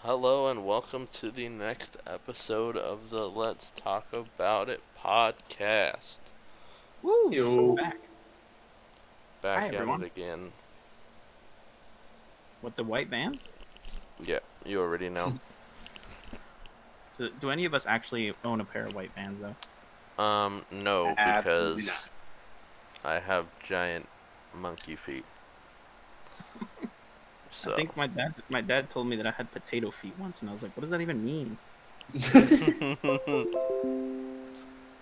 Hello and welcome to the next episode of the Let's Talk About It podcast. Woo! We're Yo, back. Hi, Back at it everyone. again. With the white bands? Yeah, you already know. Do any of us actually own a pair of white bands, though? No, absolutely not. because I have giant monkey feet. I So, think my dad told me that I had potato feet once, and I was like, what does that even mean? I'm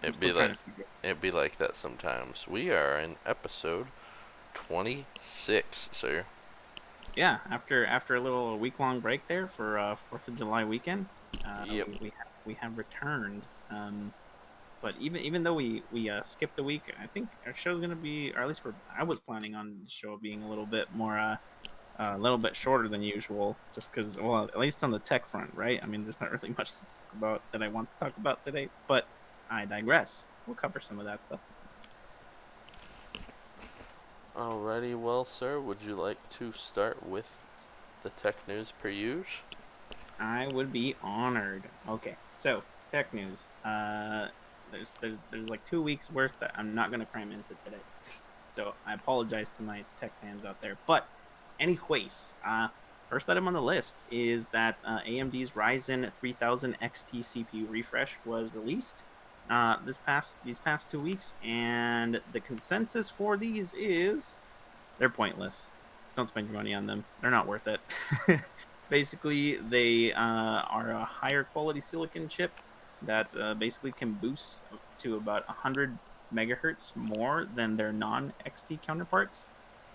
it'd still be trying like to figure it it'd be like that sometimes. We are in episode 26, sir. Yeah, after a little week-long break there for 4th of July weekend, Yep. we have returned. But even though we skipped a week, I think our show's gonna be, or at least I was planning on the show being a little bit more a little bit shorter than usual, just because, well, at least on the tech front, right? I mean, there's not really much to talk about that I want to talk about today, but I digress. We'll cover some of that stuff. Alrighty, well, sir, would you like to start with the tech news per usual? I would be honored. Okay, so tech news. There's like 2 weeks worth that I'm not gonna cram into today, so I apologize to my tech fans out there. But anyways, first item on the list is that AMD's Ryzen 3000 XT CPU refresh was released these past 2 weeks, and the consensus for these is they're pointless. Don't spend your money on them. They're not worth it. Basically, they are a higher quality silicon chip that basically can boost to about 100 megahertz more than their non XT counterparts,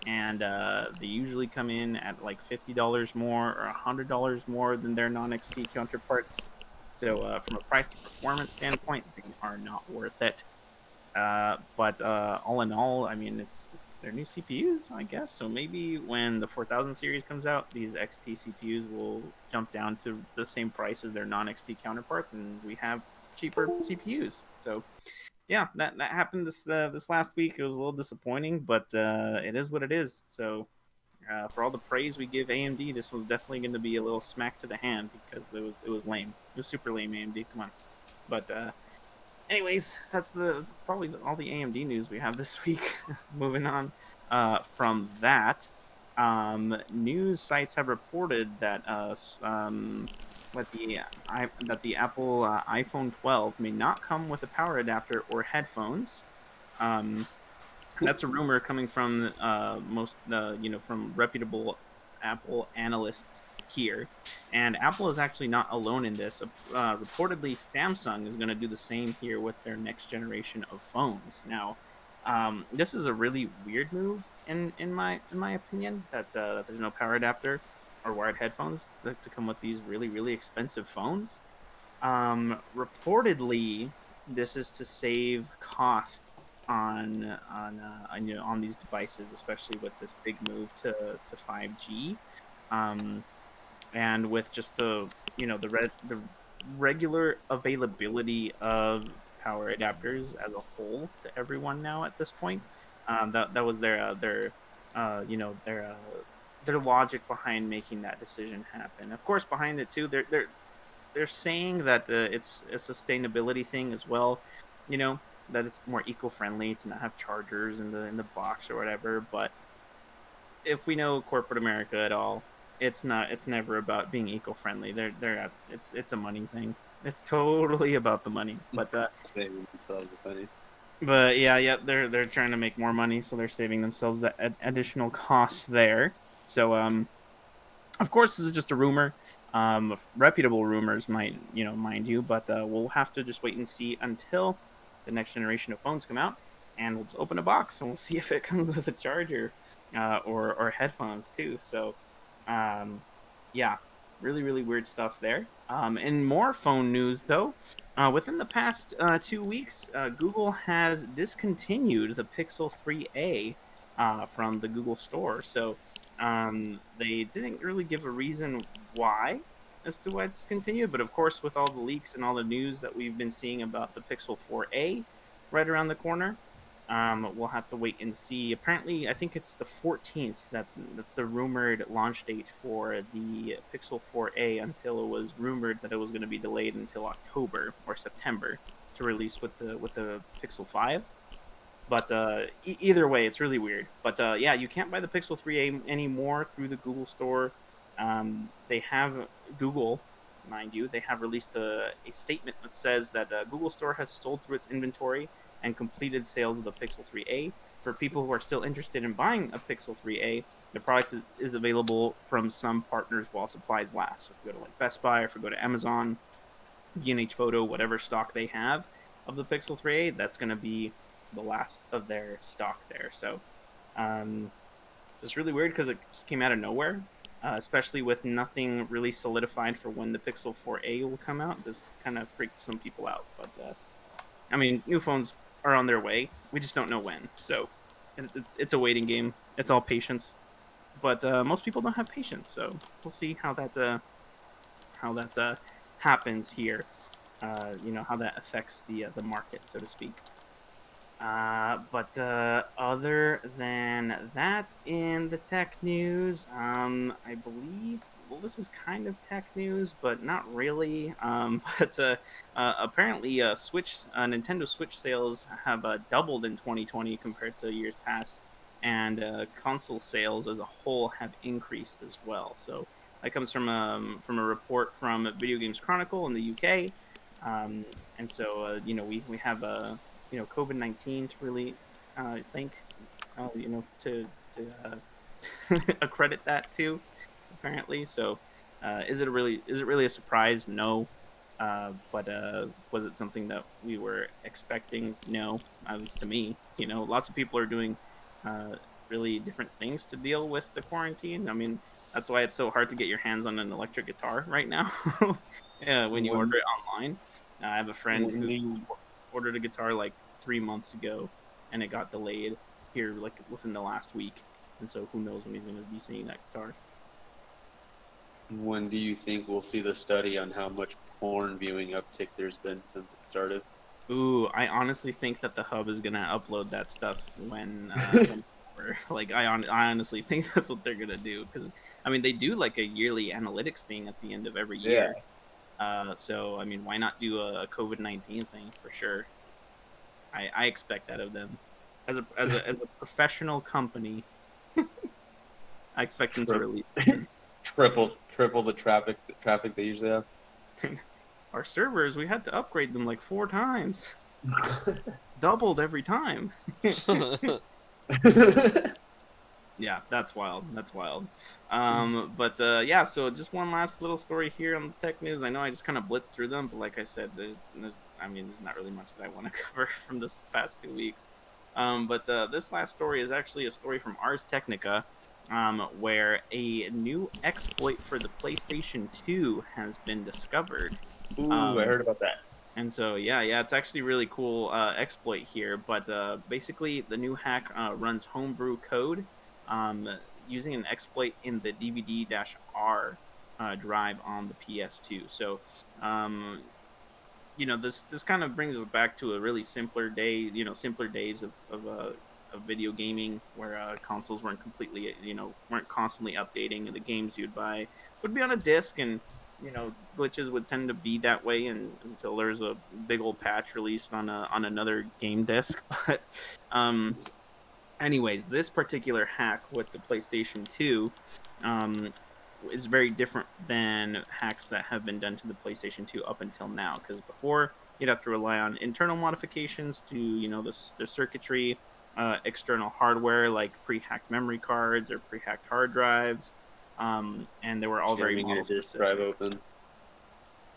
and they usually come in at like $50 more or $100 more than their non-XT counterparts. So from a price to performance standpoint, they are not worth it. But all in all, I mean, it's their new CPUs, I guess. So maybe when the 4000 series comes out, these XT CPUs will jump down to the same price as their non-XT counterparts, and we have cheaper CPUs. So yeah, that happened this last week. It was a little disappointing, but it is what it is. So for all the praise we give AMD, this was definitely going to be a little smack to the hand because it was lame. It was super lame, AMD. Come on. But anyways, that's probably all the AMD news we have this week. Moving on from that, news sites have reported that that the Apple iPhone 12 may not come with a power adapter or headphones. Um, that's a rumor coming from from reputable Apple analysts here, and Apple is actually not alone in this. Reportedly, Samsung is going to do the same here with their next generation of phones. Now, this is a really weird move in my opinion, that there's no power adapter or wired headphones to come with these really expensive phones. Reportedly, this is to save cost on these devices, especially with this big move to 5G, um, and with just the regular availability of power adapters as a whole to everyone now at this point. That was their logic behind making that decision happen. Of course, behind it too, they're saying that it's a sustainability thing as well. You know that it's more eco-friendly to not have chargers in the box or whatever. But if we know corporate America at all, it's not. It's never about being eco-friendly. It's a money thing. It's totally about the money. Saving themselves a penny. But yeah, they're trying to make more money, so they're saving themselves that additional cost there. So of course, this is just a rumor. Reputable rumors might, mind you, but we'll have to just wait and see until the next generation of phones come out, and we'll just open a box and we'll see if it comes with a charger or headphones too. So, um, yeah, really weird stuff there. In more phone news, though, within the past 2 weeks, Google has discontinued the Pixel 3a from the Google Store. So they didn't really give a reason why as to why it's continued, but of course, with all the leaks and all the news that we've been seeing about the Pixel 4a right around the corner, We'll have to wait and see. Apparently, I think it's the 14th that's the rumored launch date for the Pixel 4a, until it was rumored that it was going to be delayed until October or September to release with the Pixel 5. But either way, it's really weird. But yeah, you can't buy the Pixel 3a anymore through the Google Store. They have Google, mind you, they have released a statement that says that Google Store has sold through its inventory and completed sales of the Pixel 3a. For people who are still interested in buying a Pixel 3a, the product is available from some partners while supplies last. So if you go to like Best Buy, or if you go to Amazon, B&H Photo, whatever stock they have of the Pixel 3a, that's going to be the last of their stock there. So um, it's really weird because it just came out of nowhere, especially with nothing really solidified for when the Pixel 4a will come out. This kind of freaked some people out. But I mean, new phones are on their way. We just don't know when. So it's a waiting game. It's all patience. But most people don't have patience. So we'll see how that happens here. How that affects the market, so to speak. But other than that, in the tech news, I believe, well, this is kind of tech news, but not really. But apparently, Nintendo Switch sales have doubled in 2020 compared to years past, and console sales as a whole have increased as well. So that comes from a report from Video Games Chronicle in the UK. And so we have a COVID-19 to really thank, to accredit that to, apparently. So is it really a surprise? No. But was it something that we were expecting? No. At least to me, lots of people are doing uh, really different things to deal with the quarantine. I mean, that's why it's so hard to get your hands on an electric guitar right now. Yeah, when you order When it online. I have a friend when who do you, ordered a guitar like 3 months ago, and it got delayed here like within the last week. And so who knows when he's going to be seeing that guitar? when do you think we'll see the study on how much porn viewing uptick there's been since it started? Ooh, I honestly think that the hub is going to upload that stuff when like I honestly think that's what they're going to do, because I mean they do like a yearly analytics thing at the end of every Yeah. year. So I mean, why not do a COVID-19 thing for sure? I expect that of them as a professional company. I expect them to Tri- release something. triple the traffic they usually have. Our servers, we had to upgrade them like 4 times, doubled every time. Yeah, that's wild. That's wild. But yeah, so just one last little story here on the tech news. I know I just kind of blitzed through them, but like I said, I mean, there's not really much that I want to cover from this past 2 weeks. But this last story is actually a story from Ars Technica, where a new exploit for the PlayStation 2 has been discovered. Ooh, I Um, heard about that. and so yeah, it's actually really cool exploit here. But basically, the new hack runs homebrew code um, using an exploit in the DVD-R drive on the PS2. So um, this kind of brings us back to a really simpler day. Simpler days of video gaming, where consoles weren't completely weren't constantly updating, and the games you'd buy would be on a disc, and glitches would tend to be that way, until there's a big old patch released on another game disc. But um anyways, this particular hack with the PlayStation 2 um, is very different than hacks that have been done to the PlayStation 2 up until now. Because before, you'd have to rely on internal modifications to, the circuitry, external hardware like pre-hacked memory cards or pre-hacked hard drives, and they were all very Jamming your model disk drive specific. open.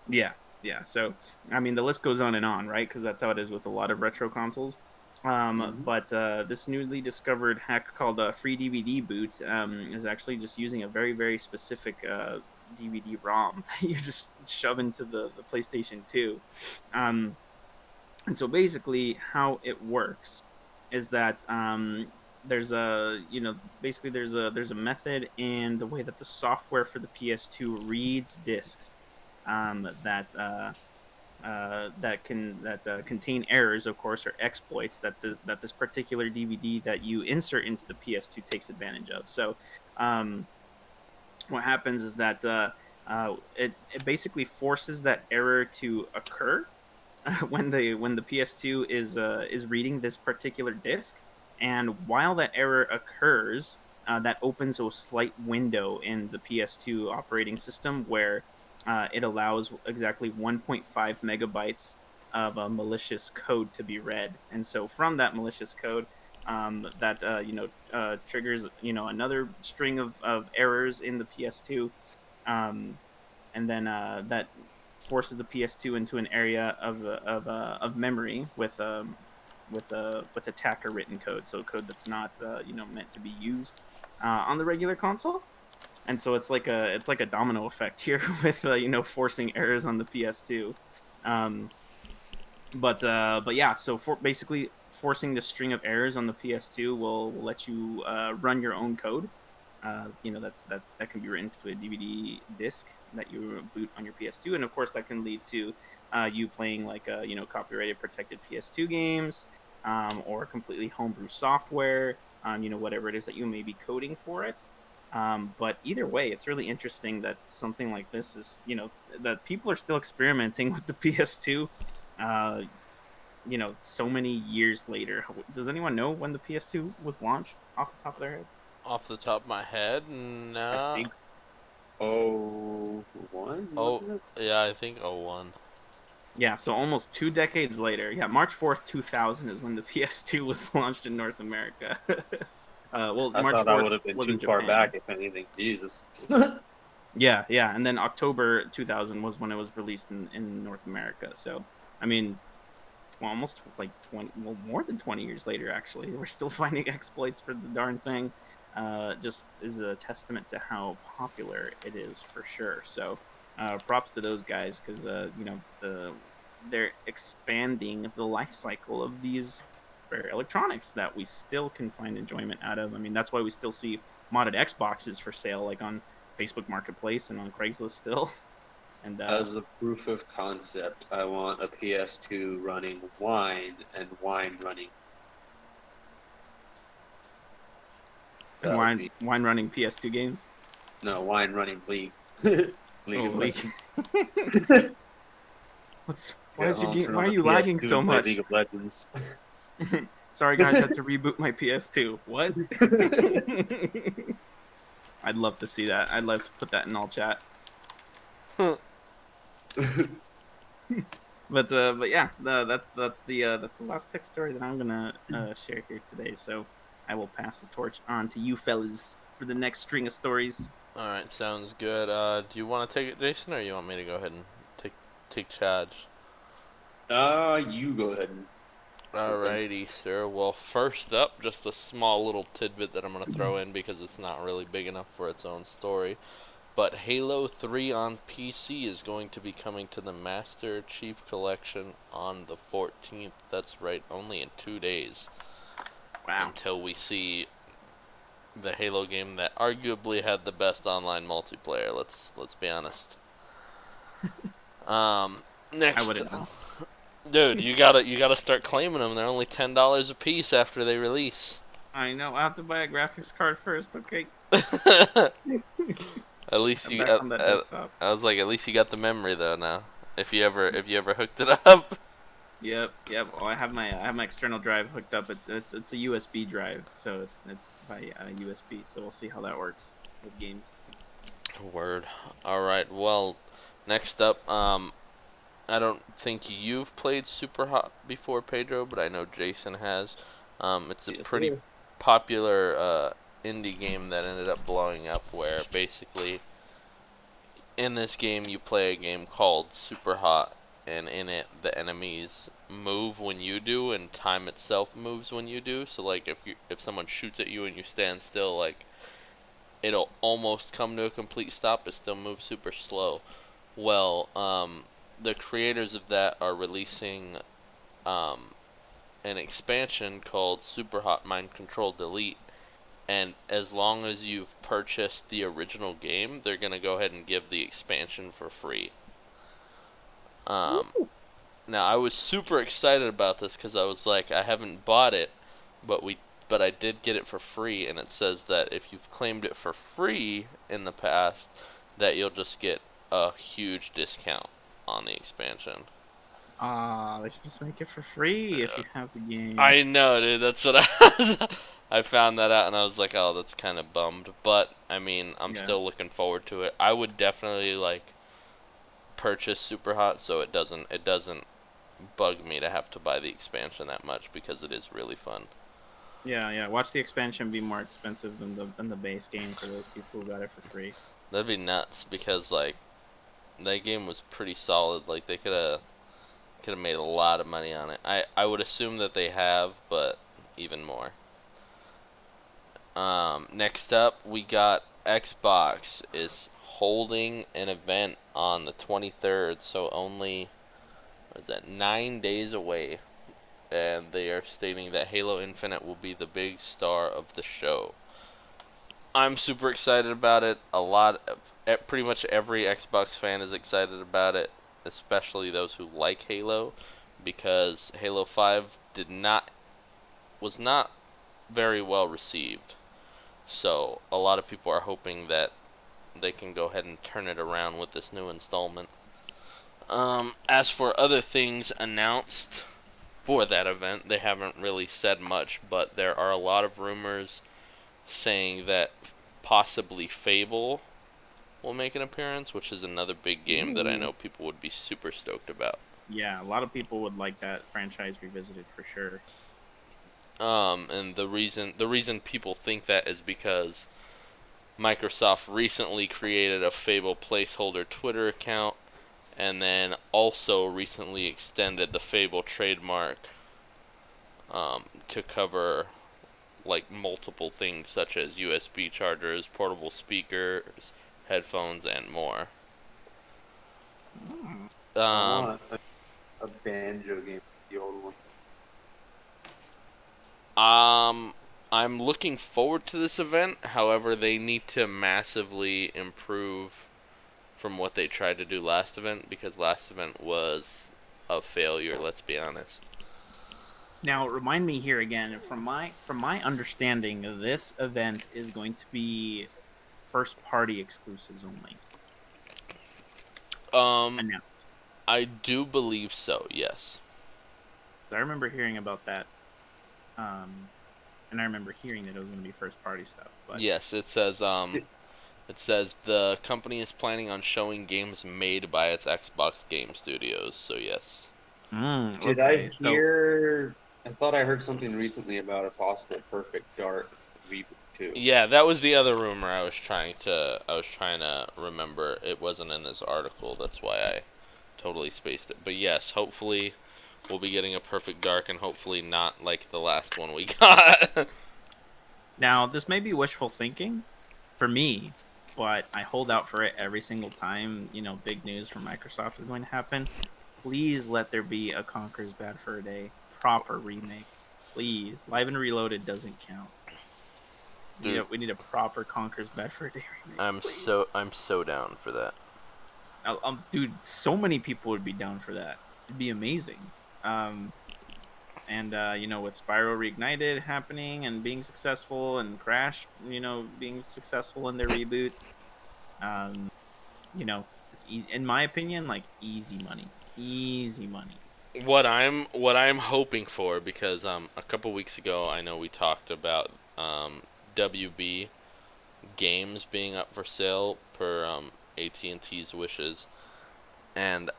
Yeah, yeah. So, I mean, the list goes on and on, right? Because that's how it is with a lot of retro consoles. Hmm. But this newly discovered hack called Free DVD Boot is actually just using a very, very specific DVD ROM that you just shove into the PlayStation 2. Um, and so basically, how it works is that there's a basically there's a method in the way that the software for the PS2 reads discs, that contain errors, of course, or exploits that this particular DVD that you insert into the PS2 takes advantage of. So, what happens is that it basically forces that error to occur when the PS2 is reading this particular disk, and while that error occurs, that opens a slight window in the PS2 operating system where it allows exactly 1.5 megabytes of a malicious code to be read, and so from that malicious code, that triggers another string of errors in the PS2, um, and then that forces the PS2 into an area of memory with attacker written code, so code that's not meant to be used on the regular console. And so it's like a domino effect here with forcing errors on the PS2. Um, but yeah, so for basically forcing the string of errors on the PS2 will let you run your own code. That can be written to a DVD disc that you boot on your PS2, and of course that can lead to you playing like copyrighted protected PS2 games, or completely homebrew software. Whatever it is that you may be coding for it. But either way, it's really interesting that something like this is that people are still experimenting with the PS2. Uh, so many years later. Does anyone know when the PS2 was launched off the top of their heads? Off the top of my head, I no. think. Oh, one Oh, wasn't it? yeah, I think 01. Yeah, so almost 2 decades later. Yeah, March 4th, 2000 is when the PS2 was launched in North America. Well, I March thought that 4th would have been was too in far back, Japan. if anything. Jesus. Yeah, yeah, and then October 2000 was when it was released in North America. So, I mean, almost like 20, well, more than 20 years later, actually, we're still finding exploits for the darn thing. Just is a testament to how popular it is for sure. So, props to those guys because they're expanding the life cycle of these rare electronics that we still can find enjoyment out of. I mean, that's why we still see modded Xboxes for sale, like on Facebook Marketplace and on Craigslist still. And As a proof of concept, I want a PS2 running Wine and Wine running. That would be wine running PS2 games. no Wine running League. League Oh, of League. Legends. Why Get is your home, game? turn Why on are the you lagging PS2 so and play League much? of Legends. Sorry, guys, I had to reboot my PS2. What? I'd love to see that. I'd love to put that in all chat. But yeah, that's the last tech story that I'm gonna share here today. So I will pass the torch on to you fellas for the next string of stories. Alright, sounds good. Do you want to take it, Jason, or you want me to go ahead and take charge? You go ahead and open. Alrighty, sir. Well, first up, just a small little tidbit that I'm going to throw in because it's not really big enough for its own story. But Halo 3 on PC is going to be coming to the Master Chief Collection on the 14th. That's right, only in 2 days. Wow. Until we see the Halo game that arguably had the best online multiplayer. Let's be honest. I Next, wouldn't know. dude, you gotta start claiming them. They're only $10 a piece after they release. I know. I have to buy a graphics card first. Okay. At least I'm you, back on that desktop. I was like, at least you got the memory though now. If you ever hooked it up. Yep, yep. Well, I have my external drive hooked up. It's a USB drive, so it's by USB. So we'll see how that works with games. Word. All right. Well, next up, I don't think you've played Super Hot before, Pedro, but I know Jason has. It's a Yes, pretty sir. popular indie game that ended up blowing up, where basically in this game you play a game called Super Hot, and in it the enemies move when you do, and time itself moves when you do. So like if someone shoots at you and you stand still, like it'll almost come to a complete stop, it still moves super slow. Well, the creators of that are releasing um, an expansion called Super Hot Mind Control Delete, and as long as you've purchased the original game, they're gonna go ahead and give the expansion for free. Um, Now I was super excited about this because I was like, I haven't bought it, but I did get it for free, and it says that if you've claimed it for free in the past, that you'll just get a huge discount on the expansion. They should just make it for free if you have the game. I know, dude. That's what I was. I found that out, and I was like, oh, that's kind of bummed. But I mean, I'm Yeah. still looking forward to it. I would definitely like purchase Super Hot, so it doesn't bug me to have to buy the expansion that much because it is really fun. Yeah. Watch the expansion be more expensive than the base game for those people who got it for free. That'd be nuts because like that game was pretty solid. Like they could have made a lot of money on it. I would assume that they have, but even more. Next up, we got Xbox is holding an event on the 23rd, so only, what is that, 9 days away. And they are stating that Halo Infinite will be the big star of the show. I'm super excited about it. Pretty much every Xbox fan is excited about it, especially those who like Halo, because Halo 5 was not very well received. So a lot of people are hoping that they can go ahead and turn it around with this new installment. As for other things announced for that event, they haven't really said much, but there are a lot of rumors saying that possibly Fable will make an appearance, which is another big game that I know people would be super stoked about. Yeah, a lot of people would like that franchise revisited for sure. And the reason people think that is because Microsoft recently created a Fable placeholder Twitter account, and then also recently extended the Fable trademark to cover like multiple things such as USB chargers, portable speakers, headphones, and more. I want a banjo game, the old one. I'm looking forward to this event. However, they need to massively improve from what they tried to do last event, because last event was a failure, let's be honest. Now, remind me here again. From my understanding, this event is going to be first party exclusives only announced. I do believe so, yes. So I remember hearing about that, and I remember hearing that it was going to be first party stuff. But Yes, it says the company is planning on showing games made by its Xbox game studios, so yes. Did okay, I so hear? I thought I heard something recently about a possible Perfect Dark reboot too. Yeah, that was the other rumor I was trying to remember. It wasn't in this article, that's why I totally spaced it. But yes, hopefully we'll be getting a Perfect Dark, and hopefully not like the last one we got. now this may be wishful thinking for me, but I hold out for it every single time. Big news from Microsoft is going to happen. Please let there be a Conker's Bad Fur Day proper remake. Please, Live and Reloaded doesn't count. Dude, We need a proper Conker's Bad Fur Day remake. I'm so down for that. Dude, so many people would be down for that. It'd be amazing. And with Spyro Reignited happening and being successful, and Crash, being successful in their reboots, it's easy, in my opinion, like easy money. What I'm hoping for, because a couple weeks ago I know we talked about WB games being up for sale per AT&T's wishes, and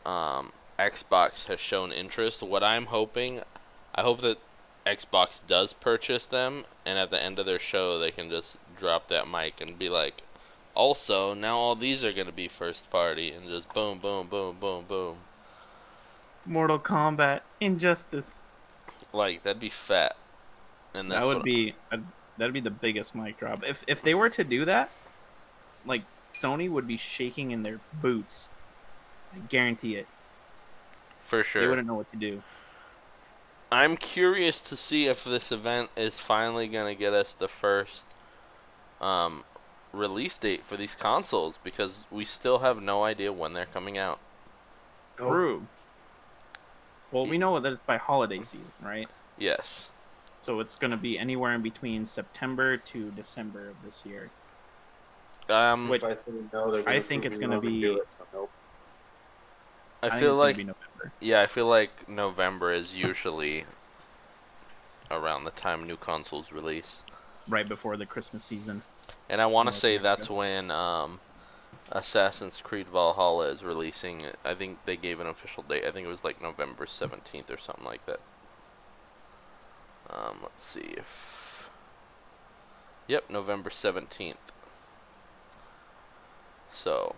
Xbox has shown interest. What I'm hoping, I hope that Xbox does purchase them, and at the end of their show they can just drop that mic and be like, also now all these are going to be first party, and just boom boom boom boom boom. Mortal Kombat, Injustice. Like, that'd be fat. And that's That'd be the biggest mic drop. If they were to do that, like Sony would be shaking in their boots. I guarantee it. for sure. They wouldn't know what to do. I'm curious to see if this event is finally going to get us the first release date for these consoles, because we still have no idea when they're coming out. True. Well, we know that it's by holiday season, right? Yes. So it's going to be anywhere in between September to December of this year. If Which I say no, they're I gonna think prove it's me going to wrong and do be. it. So nope. I I think feel it's going to like be November, yeah, I feel like November is usually around the time new consoles release. right before the Christmas season. And I want to North say that's America. when Assassin's Creed Valhalla is releasing. I think they gave an official date. I think it was like November 17th or something like that. Let's see if. Yep, November 17th. So,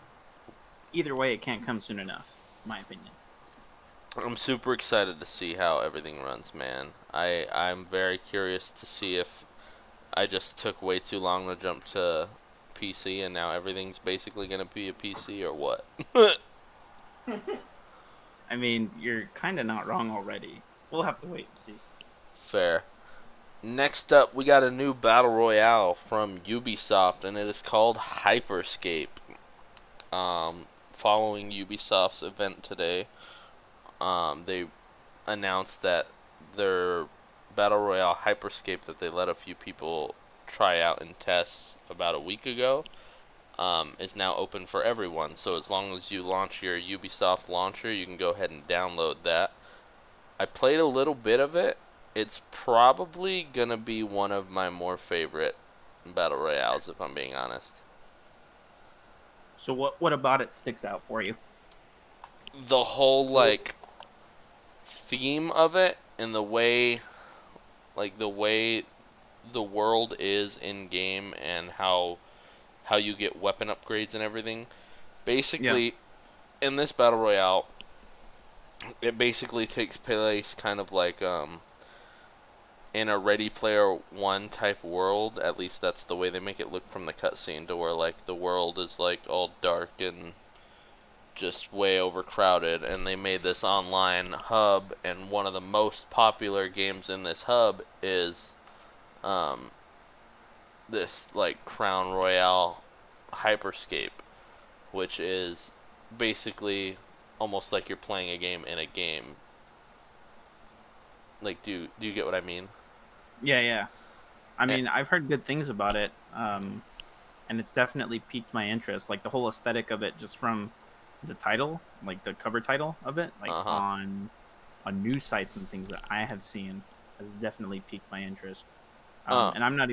Either way, it can't come soon enough, in my opinion. I'm super excited to see how everything runs, man. I'm very curious to see if I just took way too long to jump to PC and now everything's basically going to be a PC or what. I mean, you're kind of not wrong already. We'll have to wait and see. Fair. Next up, we got a new battle royale from Ubisoft, and it is called Hyperscape. Following Ubisoft's event today, they announced that their battle royale Hyperscape that they let a few people try out and test about a week ago is now open for everyone. So as long as you launch your Ubisoft launcher, you can go ahead and download that. I played a little bit of it. It's probably gonna be one of my more favorite battle royales, if I'm being honest. So what about it sticks out for you? The whole like theme of it and the way the world is in game and how you get weapon upgrades and everything. Yeah. Basically, in this battle royale, it basically takes place kind of like in a Ready Player One type world. At least that's the way they make it look from the cutscene, to where like the world is like all dark and just way overcrowded. And they made this online hub, and one of the most popular games in this hub is um, this like Crown Royale Hyperscape, which is basically almost like you're playing a game in a game. Like, do you get what I mean? Yeah, yeah. I Eh, mean, I've heard good things about it, and it's definitely piqued my interest. Like the whole aesthetic of it, just from the title, like the cover title of it, like uh-huh. on news sites and things that I have seen, has definitely piqued my interest. Uh, And I'm not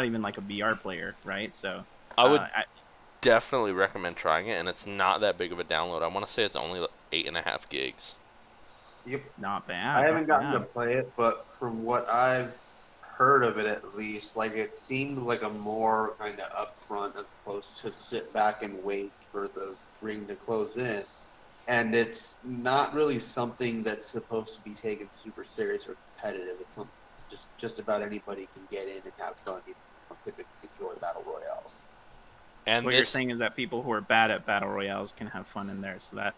even like a VR player, right? So, I would I definitely recommend trying it, and it's not that big of a download. I want to say it's only 8.5 gigs. Yep. not I bad, haven't not gotten to bad. play it, but from what I've heard of it, at least, like it seemed like a more kind of upfront as opposed to sit back and wait for the ring to close in. And it's not really something that's supposed to be taken super serious or competitive. It's something just about anybody can get in and have fun. If you typically enjoy battle royales. So And what you're this saying is that people who are bad at battle royales can have fun in there. So that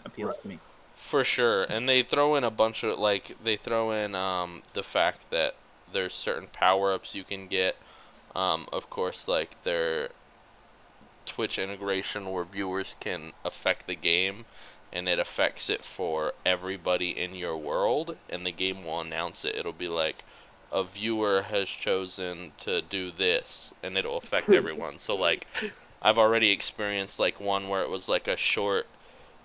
appeals Right. to me. for sure. And they throw in a bunch of like they throw in the fact that there's certain power-ups you can get. Of course, like their Twitch integration where viewers can affect the game, and it affects it for everybody in your world, and the game will announce it. It'll be like a viewer has chosen to do this, and it'll affect everyone. So like I've already experienced like one where it was like a short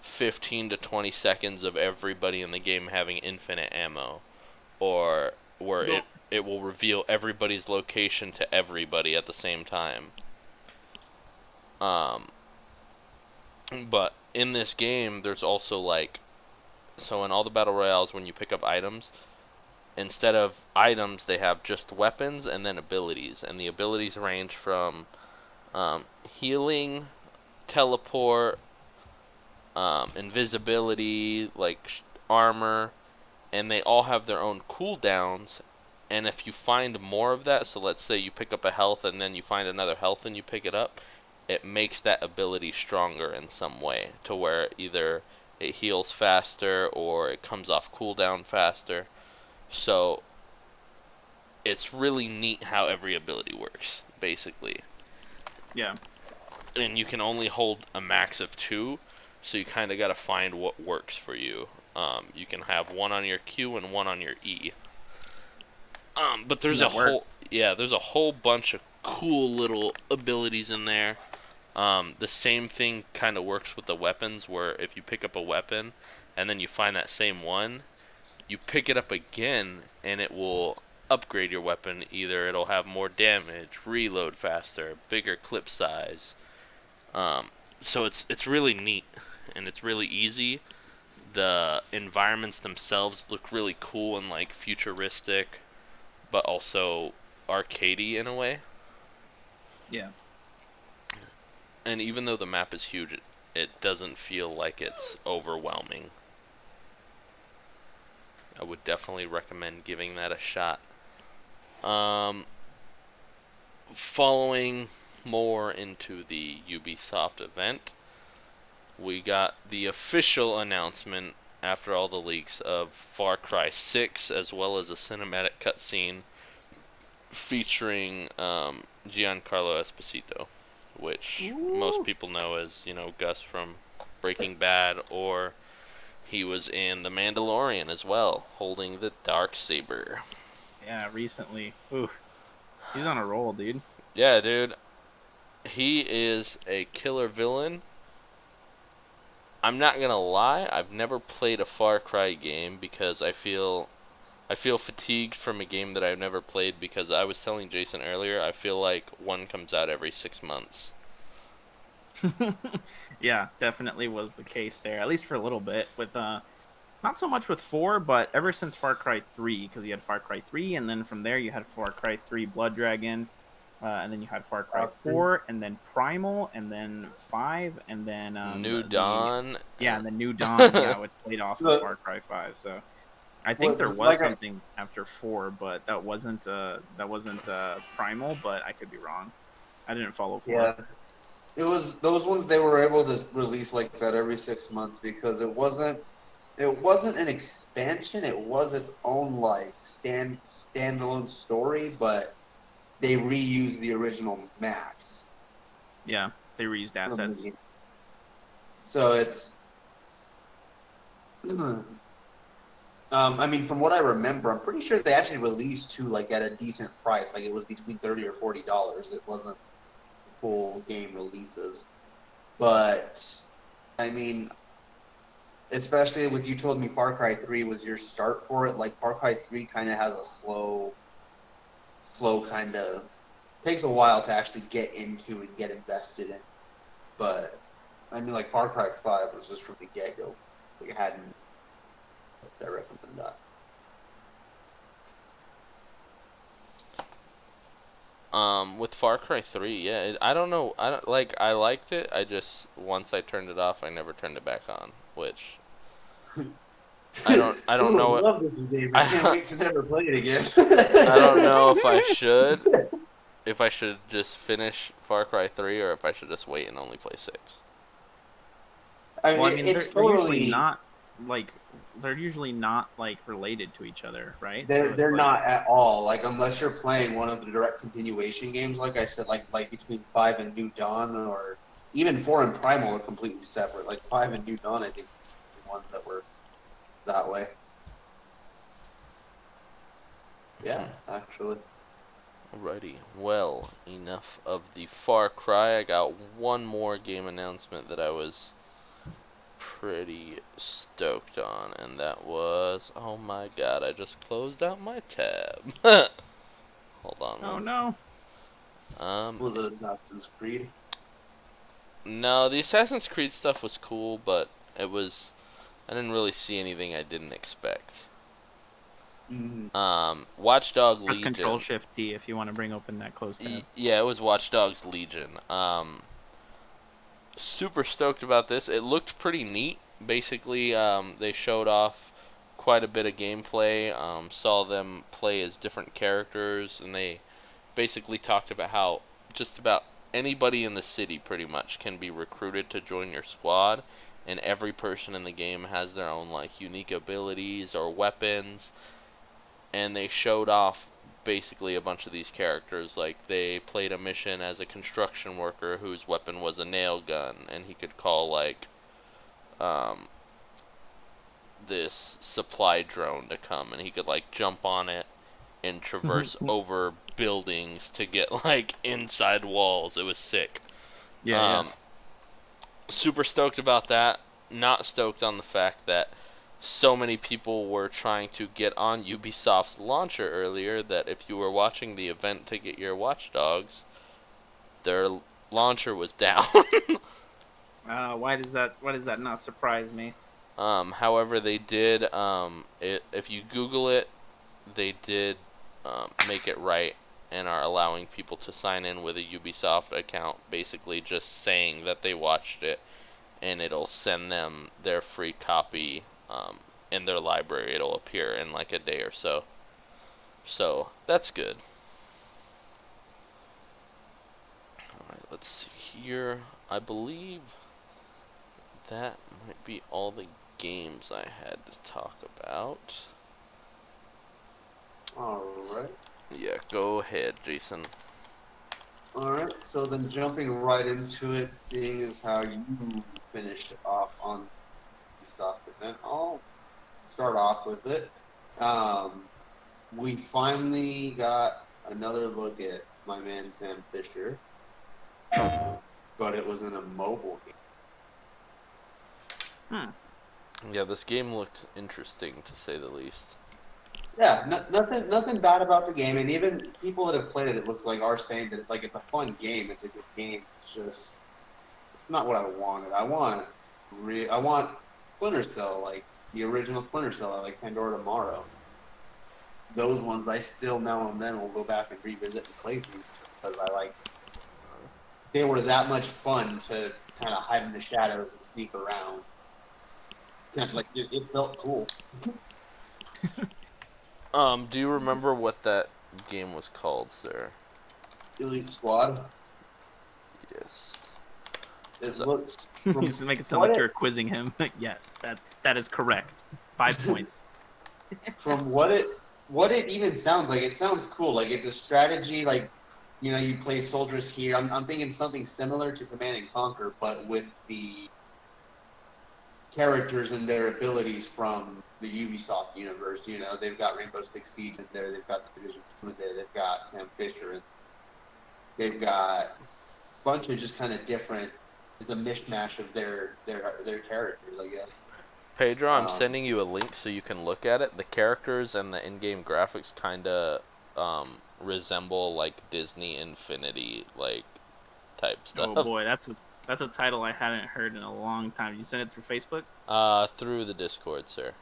15 to 20 seconds of everybody in the game having infinite ammo, or where it will reveal everybody's location to everybody at the same time. Um, but in this game, there's also like, so in all the battle royales, when you pick up items, instead of items, they have just weapons and then abilities, and the abilities range from healing, teleport, invisibility, like armor, and they all have their own cooldowns. And if you find more of that, so let's say you pick up a health and then you find another health and you pick it up, it makes that ability stronger in some way, to where either it heals faster or it comes off cooldown faster. So it's really neat how every ability works, basically. Yeah. And you can only hold a max of two. So you kind of got to find what works for you. You can have one on your Q and one on your E. But there's a whole there's a whole bunch of cool little abilities in there. The same thing kind of works with the weapons, where if you pick up a weapon and then you find that same one, you pick it up again and it will upgrade your weapon. Either it'll have more damage, reload faster, bigger clip size. So it's really neat and it's really easy. The environments themselves look really cool and like futuristic, but also arcadey in a way. Yeah. And even though the map is huge, it doesn't feel like it's overwhelming. I would definitely recommend giving that a shot. Following more into the Ubisoft event, we got the official announcement after all the leaks of Far Cry 6, as well as a cinematic cutscene featuring Giancarlo Esposito, which most people know as, Gus from Breaking Bad, or he was in The Mandalorian as well, holding the Darksaber. Yeah, recently. Ooh, he's on a roll, dude. Yeah, dude. He is a killer villain. I'm not gonna lie, I've never played a Far Cry game because I feel fatigued from a game that I've never played, because I was telling Jason earlier, I feel like one comes out every 6 months. Yeah, definitely was the case there, at least for a little bit. With not so much with 4, but ever since Far Cry 3, because you had Far Cry 3, and then from there you had Far Cry 3 Blood Dragon, and then you had Far Cry 4, and then Primal, and then 5, and then New Dawn. And then New Dawn, yeah, which played off of Far Cry 5. So I think there was something after 4, but that wasn't Primal, but I could be wrong. I didn't follow 4. Yeah. It was those ones they were able to release like that every 6 months because it wasn't an expansion, it was its own like standalone story, but they reused the original maps. Yeah, they reused assets. So it's I mean, from what I remember, I'm pretty sure they actually released 2 like at a decent price. Like it was between $30 or $40. It wasn't full game releases. But I mean, especially with you told me Far Cry 3 was your start for it. Like Far Cry 3 kind of has a slow kind of takes a while to actually get into and get invested in. But I mean, like Far Cry 5 was just from the get go. Like, it hadn't. I recommend that. With Far Cry 3, yeah, I don't know. I liked it. I just, once I turned it off, I never turned it back on, which I don't know. I love this game. I can't wait to never play it again. I don't know if I should just finish Far Cry 3 or if I should just wait and only play 6. I mean, it's totally they're usually not like related to each other, right? They're not at all. Like unless you're playing one of the direct continuation games, like I said, like between 5 and New Dawn, or even 4 and Primal are completely separate. Like 5 and New Dawn, I think, are the ones that were that way. Yeah, actually. Alrighty, well, enough of the Far Cry. I got one more game announcement that I was pretty stoked on, and that was, oh my god, I just closed out my tab. Hold on. Oh no. Was it Assassin's Creed? No, the Assassin's Creed stuff was cool, but I didn't really see anything I didn't expect. Watch Dogs Legion. Control Shift T if you want to bring open that closed tab. Yeah, it was Watch Dogs Legion. Super stoked about this. It looked pretty neat. Basically, they showed off quite a bit of gameplay. Saw them play as different characters, and they basically talked about how just about anybody in the city pretty much can be recruited to join your squad, and every person in the game has their own like unique abilities or weapons. And they showed off basically a bunch of these characters. Like, they played a mission as a construction worker whose weapon was a nail gun, and he could call like um, this supply drone to come, and he could like jump on it and traverse over buildings to get like inside walls. It was sick. Yeah. Super stoked about that. Not stoked on the fact that so many people were trying to get on Ubisoft's launcher earlier that if you were watching the event to get your Watch Dogs, their launcher was down. Why does that not surprise me? However, they did. If you Google it, they did make it right and are allowing people to sign in with a Ubisoft account, basically just saying that they watched it, and it'll send them their free copy in their library. It'll appear in like a day or so. So that's good. Alright, let's see here. I believe that might be all the games I had to talk about. Alright. Yeah, go ahead, Jason. Alright, so then jumping right into it, seeing as how you finished off on the stuff, then I'll start off with it. We finally got another look at my man Sam Fisher, but it was in a mobile game. Yeah, this game looked interesting to say the least. Yeah, nothing bad about the game, and even people that have played it, it looks like are saying that like it's a fun game, it's a good game. It's just it's not what I wanted. I want Splinter Cell, like the original Splinter Cell, like Pandora Tomorrow. Those ones I still now and then will go back and revisit and play through because I like they were that much fun to kind of hide in the shadows and sneak around. Kind of like it felt cool. Do you remember what that game was called, sir? Elite Squad. Yes. It looks. He's making it sound like you're quizzing him. Yes, that is correct. 5 points. From what it even sounds like, it sounds cool. Like it's a strategy. Like you play soldiers here. I'm thinking something similar to Command and Conquer, but with the characters and their abilities from the Ubisoft universe. They've got Rainbow Six Siege in there. They've got the Division 2 in there. They've got Sam Fisher, and they've got a bunch of just kind of different. It's a mishmash of their characters, I guess. Pedro, I'm sending you a link so you can look at it. The characters and the in-game graphics kind of resemble like Disney Infinity like type stuff. Oh boy, that's a title I hadn't heard in a long time. You sent it through Facebook? Through the Discord, sir.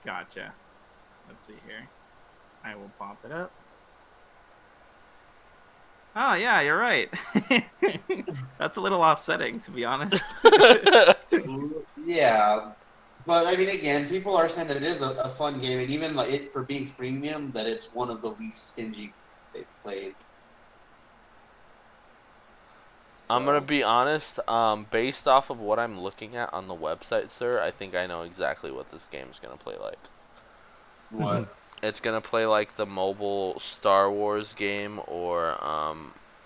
Gotcha. Let's see here. I will pop it up. Oh yeah, you're right. That's a little offsetting, to be honest. Yeah, but I mean, again, people are saying that it is a fun game, and even like it for being freemium, that it's one of the least stingy they've played. I'm gonna be honest. Based off of what I'm looking at on the website, sir, I think I know exactly what this game's gonna play like. What? It's gonna play like the mobile Star Wars game or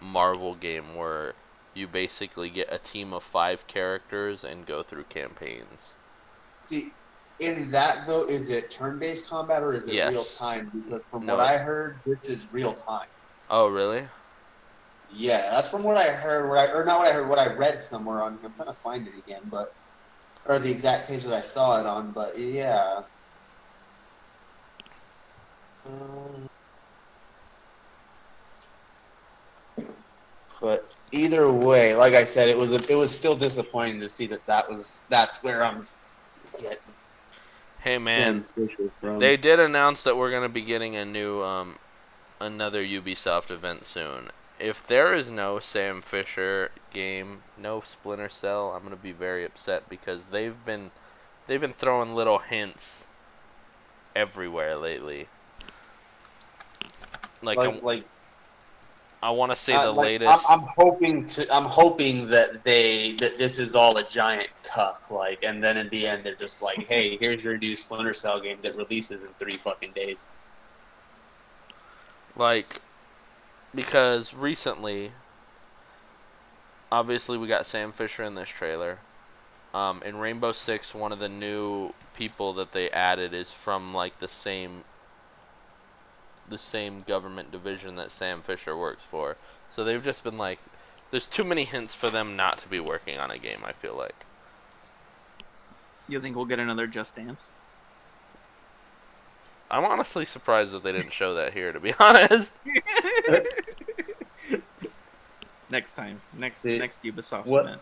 Marvel game where you basically get a team of 5 characters and go through campaigns. See, in that though, is it turn-based combat or is it Yes. real time? Because from No. what I heard, this is real time. Oh, really? Yeah, that's from what I heard. What I read somewhere on. I'm trying to find it again, or the exact page that I saw it on. But yeah. But either way, like I said, it was still disappointing to see that's where I'm getting. Hey man, Sam Fisher from. they did announce that we're gonna be getting a new another Ubisoft event soon. If there is no Sam Fisher game, no Splinter Cell, I'm gonna be very upset because they've been throwing little hints everywhere lately. Like I want to say the latest. I'm hoping that this is all a giant cuck, and then in the end they're just like, hey, here's your new Splinter Cell game that releases in 3 fucking days. Because recently, obviously we got Sam Fisher in this trailer. In Rainbow Six, one of the new people that they added is from like the same government division that Sam Fisher works for. So they've just been like, there's too many hints for them not to be working on a game, I feel like. You think we'll get another Just Dance? I'm honestly surprised that they didn't show that here, to be honest. Next time. Next Ubisoft What event.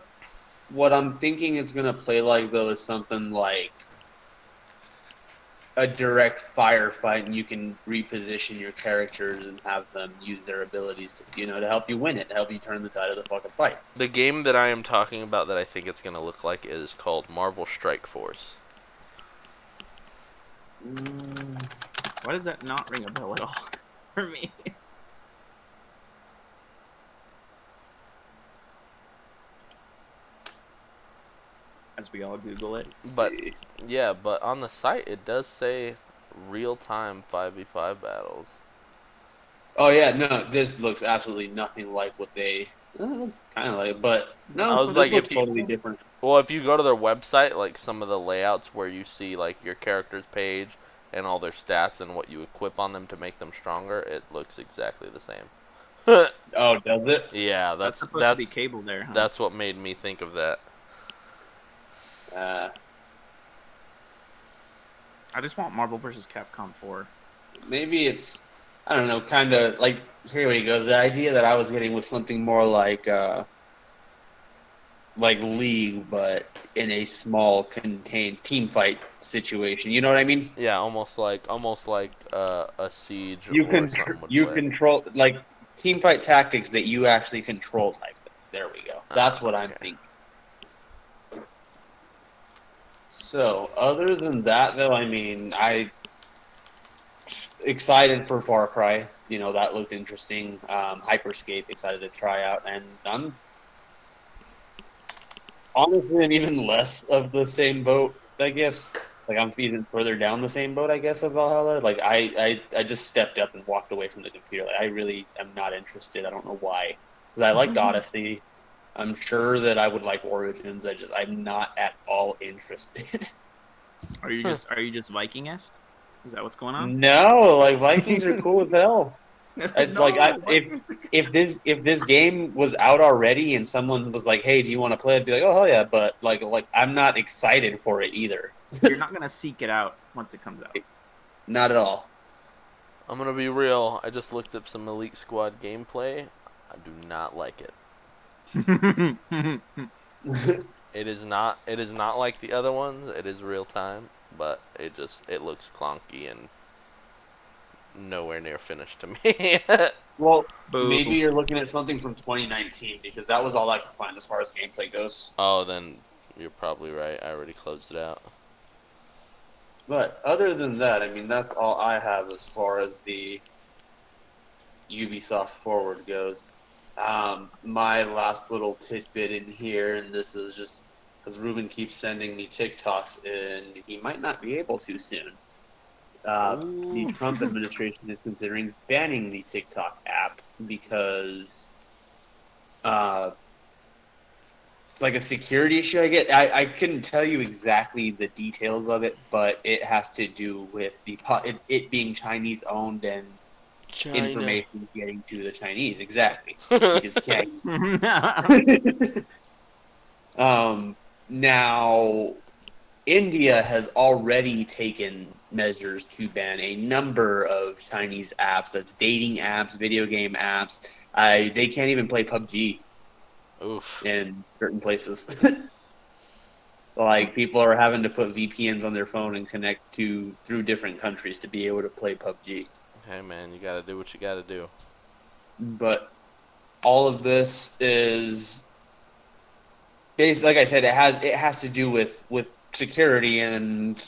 what I'm thinking it's gonna play like though is something like a direct firefight, and you can reposition your characters and have them use their abilities to to help you win it, to help you turn the tide of the fucking fight. The game that I am talking about that I think it's going to look like is called Marvel Strike Force. Why does that not ring a bell at all for me? As we all Google it. But yeah, but on the site it does say real-time 5v5 battles. Oh yeah, no, this looks absolutely nothing like what they. Well, it looks kind of like, but no, I was this like, looks if you- totally different. Well, if you go to their website, like some of the layouts where you see like your character's page and all their stats and what you equip on them to make them stronger, it looks exactly the same. Oh, does it? Yeah, That's supposed to be cable there, huh? That's what made me think of that. I just want Marvel vs. Capcom 4. Maybe it's, I don't know, kind of like, here we go. The idea that I was getting was something more like League, but in a small contained team fight situation. You know what I mean? Yeah, almost like a siege. You or can something would you play. control like team fight tactics that you actually control type thing. There we go. That's what I'm thinking. So, other than that, though, I mean, I excited for Far Cry. That looked interesting. Hyperscape, excited to try out, and I'm honestly in even less of the same boat, I guess. Like, I'm even further down the same boat, I guess, of Valhalla. Like, I just stepped up and walked away from the computer. Like, I really am not interested. I don't know why. Because I liked Odyssey. I'm sure that I would like Origins. I'm not at all interested. Are you just Viking-est? Is that what's going on? No, like Vikings are cool as hell. It's No, like if this game was out already and someone was like, "Hey, do you want to play?" I'd be like, "Oh hell yeah!" But like I'm not excited for it either. You're not gonna seek it out once it comes out. Not at all. I'm gonna be real. I just looked up some Elite Squad gameplay. I do not like it. It is not like the other ones. It is real time, but it looks clunky and nowhere near finished to me. Well, Boo. maybe you're looking at something from 2019 because that was all I could find as far as gameplay goes. Oh, then you're probably right. I already closed it out. But other than that, I mean, that's all I have as far as the Ubisoft forward goes. My last little tidbit in here, and this is just because Ruben keeps sending me TikToks, and he might not be able to soon. The Trump administration is considering banning the TikTok app because it's like a security issue. I couldn't tell you exactly the details of it, but it has to do with it being Chinese owned and information getting to the Chinese. Exactly. Because now India has already taken measures to ban a number of Chinese apps. That's dating apps, video game apps. They can't even play PUBG. Oof. In certain places. Like, people are having to put VPNs on their phone and connect through different countries to be able to play PUBG. Hey man, you gotta do what you gotta do. But all of this is basically, like I said, it has to do with security, and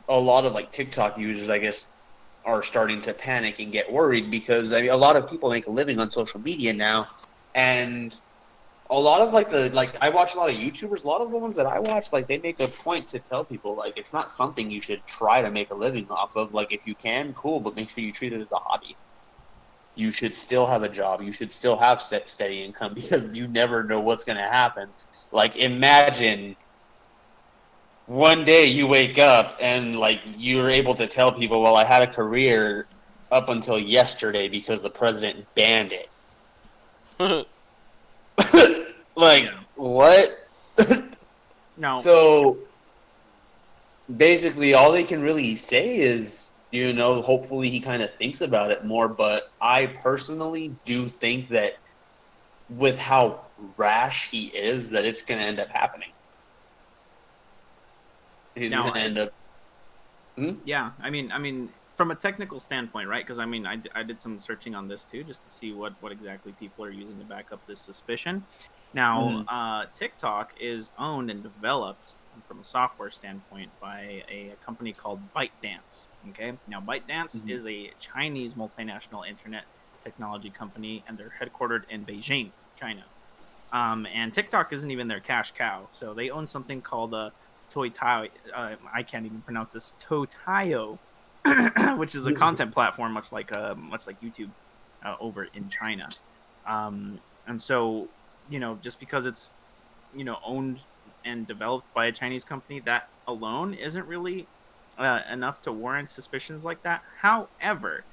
a lot of like TikTok users, I guess, are starting to panic and get worried because I mean, a lot of people make a living on social media now, and a lot of I watch a lot of YouTubers. A lot of the ones that I watch, like, they make a point to tell people like it's not something you should try to make a living off of. Like, if you can, cool, but make sure you treat it as a hobby. You should still have a job. You should still have steady income because you never know what's going to happen. Like, imagine one day you wake up and like you're able to tell people, well, I had a career up until yesterday because the president banned it. Like Yeah. what? No. So basically, all they can really say is, hopefully he kind of thinks about it more. But I personally do think that with how rash he is, that it's going to end up happening. He's Now, going to end up. Hmm? yeah, from a technical standpoint, right? Because I did some searching on this too, just to see what exactly people are using to back up this suspicion. Now, Mhm. TikTok is owned and developed from a software standpoint by a company called ByteDance. Okay, now ByteDance Mhm. is a Chinese multinational internet technology company, and they're headquartered in Beijing, China. And TikTok isn't even their cash cow, so they own something called Toitao. I can't even pronounce this. Totayo, which is a content platform, much like YouTube, over in China. And so, just because it's owned and developed by a Chinese company, that alone isn't really enough to warrant suspicions like that. However,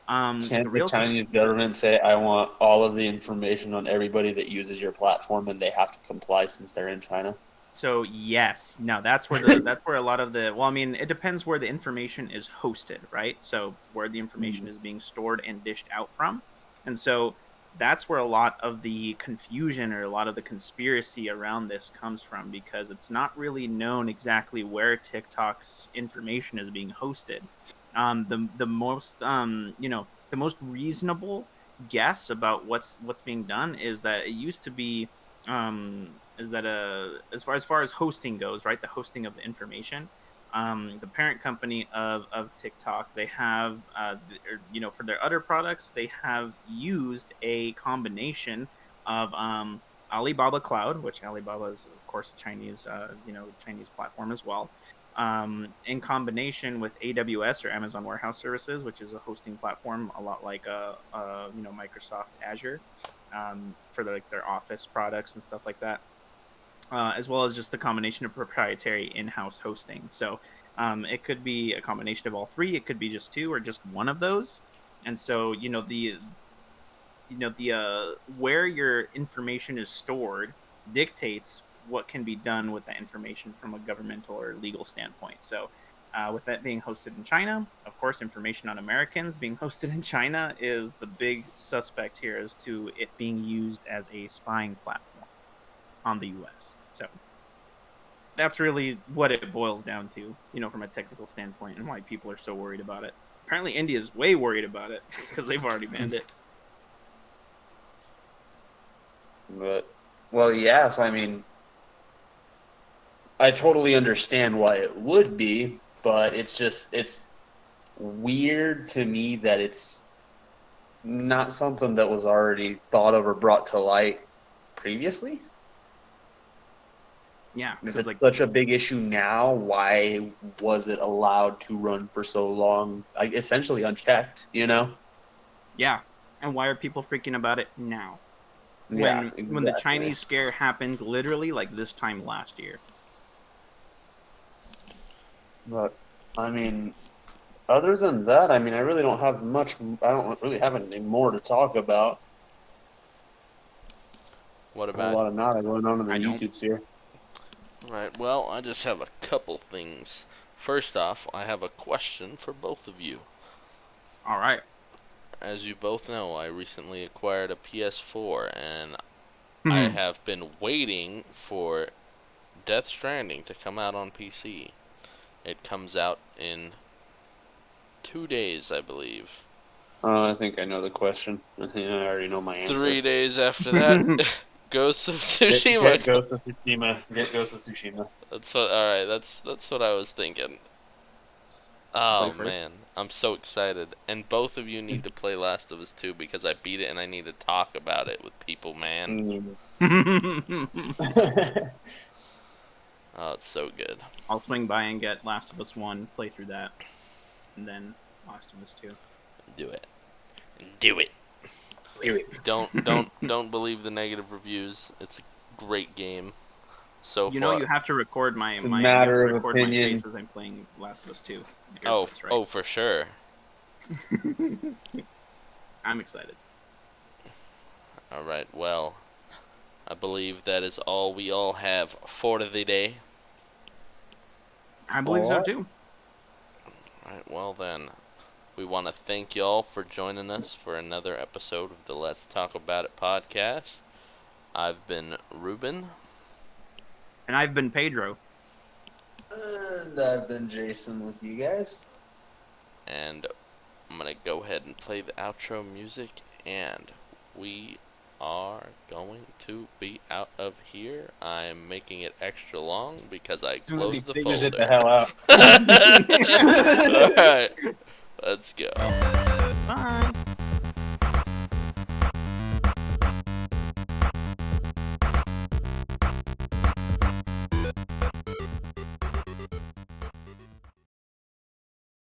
the Can't the real Chinese government say, I want all of the information on everybody that uses your platform and they have to comply since they're in China? So yes, now that's where a lot of the, well, it depends where the information is hosted, right? So where the information Mhm. is being stored and dished out from, and so that's where a lot of the confusion or a lot of the conspiracy around this comes from, because it's not really known exactly where TikTok's information is being hosted. The most reasonable guess about what's being done is that it used to be, is that as far as hosting goes, right? The hosting of the information. The parent company of TikTok, they have, for their other products, they have used a combination of Alibaba Cloud, which Alibaba is of course a Chinese, Chinese platform as well, in combination with AWS or Amazon Warehouse Services, which is a hosting platform a lot like Microsoft Azure, for their Office products and stuff like that, as well as just the combination of proprietary in-house hosting. So it could be a combination of all three. It could be just two or just one of those. And so the where your information is stored dictates what can be done with that information from a governmental or legal standpoint. So with that being hosted in China, of course, information on Americans being hosted in China is the big suspect here as to it being used as a spying platform on the US. So that's really what it boils down to, from a technical standpoint, and why people are so worried about it. Apparently, India is way worried about it because they've already banned it. But, well, yes, I totally understand why it would be, but it's weird to me that it's not something that was already thought of or brought to light previously. Yeah, If because it's like, such a big issue now, why was it allowed to run for so long, like essentially unchecked, yeah, and why are people freaking about it now? Yeah, When the exactly. Chinese scare happened literally like this time last year. But other than that, I really don't have much. I don't really have anything more to talk about. What A whole about? lot of nada going on in the I don't. YouTube sphere. Right. Well, I just have a couple things. First off, I have a question for both of you. All right. As you both know, I recently acquired a PS4, and I Hmm. have been waiting for Death Stranding to come out on PC. It comes out in 2 days, I believe. I think I know the question. I think I already know my answer. 3 days after that, Ghost of Tsushima. Get Ghost of Tsushima. Get Ghost of Tsushima. That's what. All right. That's what I was thinking. I'll play Oh first. man, I'm so excited. And both of you need to play Last of Us 2 because I beat it and I need to talk about it with people, man. Mm. Oh, it's so good. I'll swing by and get Last of Us 1, play through that, and then Last of Us 2. Do it. Do it. Do it. Don't believe the negative reviews. It's a great game. so You far. know, you have to record my It's a my matter of record my opinion. face as I'm playing Last of Us 2. Oh, Earbuds, oh, for sure. I'm excited. All right. Well, I believe that is all we all have for the day. I believe so Alright. too. All right. Well then, we want to thank y'all for joining us for another episode of the Let's Talk About It podcast. I've been Ruben. And I've been Pedro. And I've been Jason with you guys. And I'm going to go ahead and play the outro music, and we are going to be out of here. I'm making it extra long because I As soon as he closed the figures folder. it the hell out. Alright, let's go. Bye.